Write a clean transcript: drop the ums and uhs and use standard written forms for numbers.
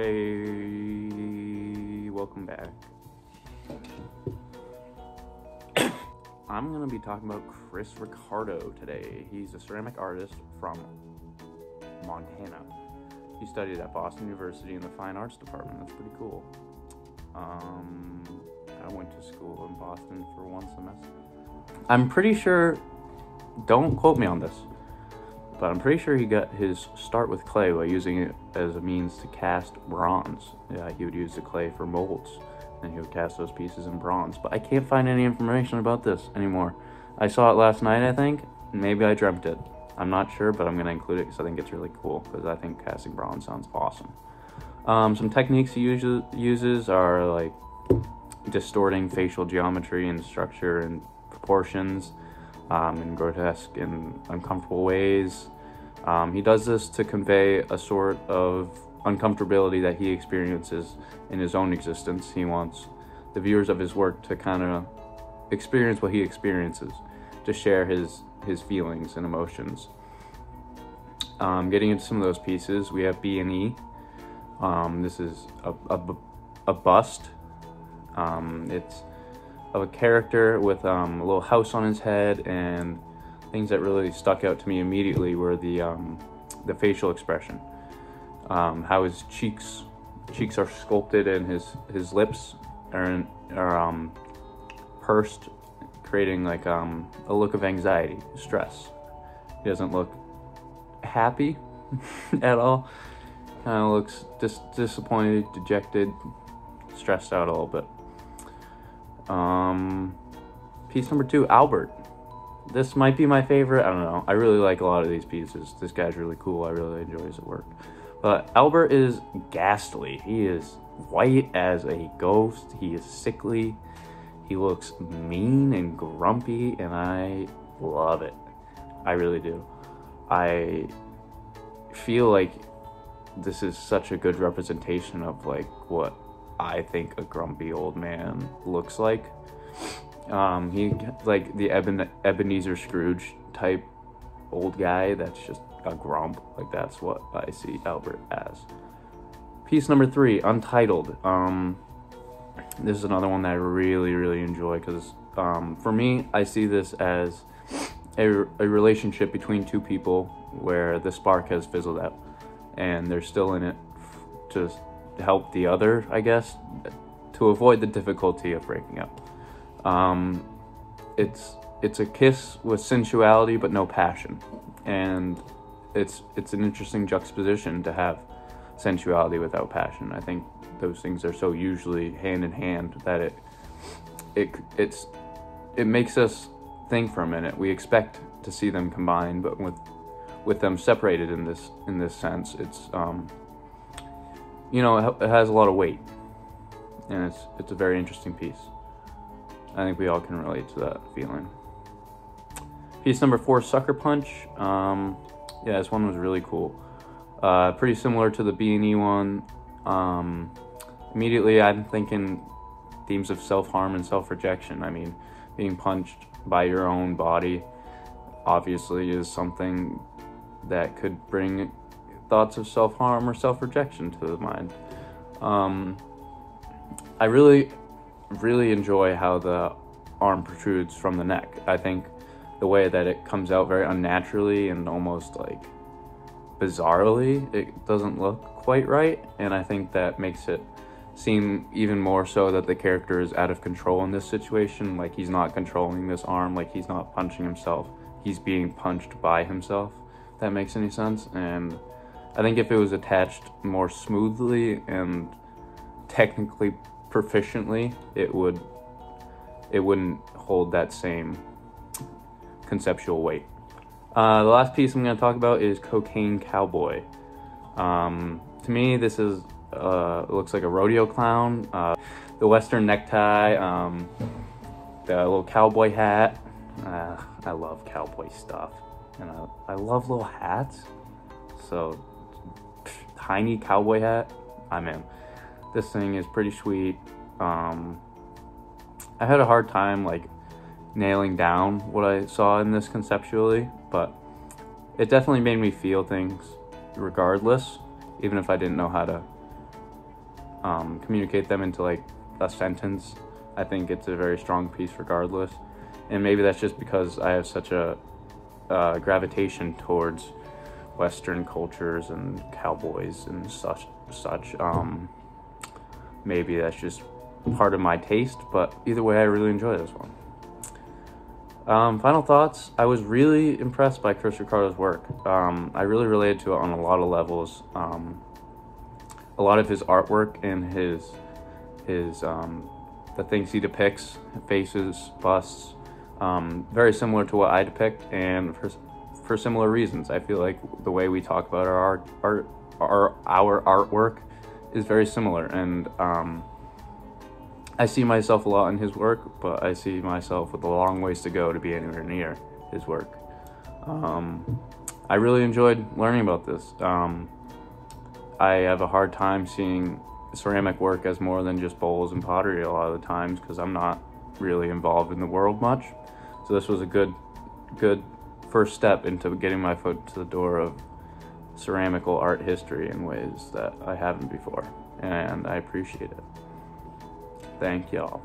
Hey, welcome back. I'm going to be talking about Chris Ricardo today. He's a ceramic artist from Montana. He studied at Boston University in the Fine Arts Department. That's pretty cool. I went to school in Boston for one semester. I'm pretty sure, don't quote me on this, but I'm pretty sure he got his start with clay by using it as a means to cast bronze. Yeah, he would use the clay for molds, and he would cast those pieces in bronze. But I can't find any information about this anymore. I saw it last night, I think. Maybe I dreamt it. I'm not sure, but I'm going to include it because I think it's really cool, because I think casting bronze sounds awesome. Some techniques he uses are like distorting facial geometry and structure and proportions in grotesque and uncomfortable ways. He does this to convey a sort of uncomfortability that he experiences in his own existence. He wants the viewers of his work to kind of experience what he experiences, to share his feelings and emotions. Getting into some of those pieces, we have B&E. This is a bust. It's of a character with a little house on his head, and things that really stuck out to me immediately were the facial expression. How his cheeks are sculpted and his lips are pursed, creating like a look of anxiety, stress. He doesn't look happy at all. Kind of looks disappointed, dejected, stressed out a little bit. Piece number 2, Albert. This might be my favorite. I don't know. I really like a lot of these pieces. This guy's really cool. I really enjoy his work. But Albert is ghastly. He is white as a ghost. He is sickly. He looks mean and grumpy, and I love it. I really do. I feel like this is such a good representation of like what I think a grumpy old man looks like. He like the Ebenezer Scrooge type old guy that's just a grump. Like that's what I see Albert as. Piece number 3, Untitled. This is another one that I really enjoy because for me, I see this as a relationship between two people where the spark has fizzled out and they're still in it to help the other, I guess, to avoid the difficulty of breaking up. It's a kiss with sensuality but no passion, and it's an interesting juxtaposition to have sensuality without passion. I think those things are so usually hand in hand that it makes us think for a minute. We expect to see them combined, but with them separated in this sense, it's it has a lot of weight, and it's a very interesting piece. I think we all can relate to that feeling. Piece number 4, Sucker Punch. This one was really cool. Pretty similar to the B&E one. Immediately I'm thinking themes of self-harm and self-rejection. I mean, being punched by your own body obviously is something that could bring thoughts of self-harm or self-rejection to the mind. I really enjoy how the arm protrudes from the neck. I think the way that it comes out very unnaturally and almost like bizarrely, it doesn't look quite right, and I think that makes it seem even more so that the character is out of control in this situation. Like he's not controlling this arm, like he's not punching himself, he's being punched by himself, if that makes any sense. And I think if it was attached more smoothly and technically proficiently, it wouldn't hold that same conceptual weight. The last piece I'm going to talk about is Cocaine Cowboy. To me, this is looks like a rodeo clown. The western necktie, the little cowboy hat. I love cowboy stuff, and I love little hats. So tiny cowboy hat, I'm in. This thing is pretty sweet. I had a hard time like nailing down what I saw in this conceptually, but it definitely made me feel things regardless, even if I didn't know how to communicate them into like a sentence, I think it's a very strong piece regardless. And maybe that's just because I have such a gravitation towards Western cultures and cowboys and such. Maybe that's just part of my taste, but either way, I really enjoy this one. Final thoughts. I was really impressed by Chris Ricardo's work. I really related to it on a lot of levels. A lot of his artwork and his the things he depicts, faces, busts, very similar to what I depict, and for similar reasons. I feel like the way we talk about our artwork is very similar, and I see myself a lot in his work, but I see myself with a long ways to go to be anywhere near his work. I really enjoyed learning about this. I have a hard time seeing ceramic work as more than just bowls and pottery a lot of the times because I'm not really involved in the world much. So this was a good first step into getting my foot to the door of ceramical art history in ways that I haven't before, and I appreciate it. Thank y'all.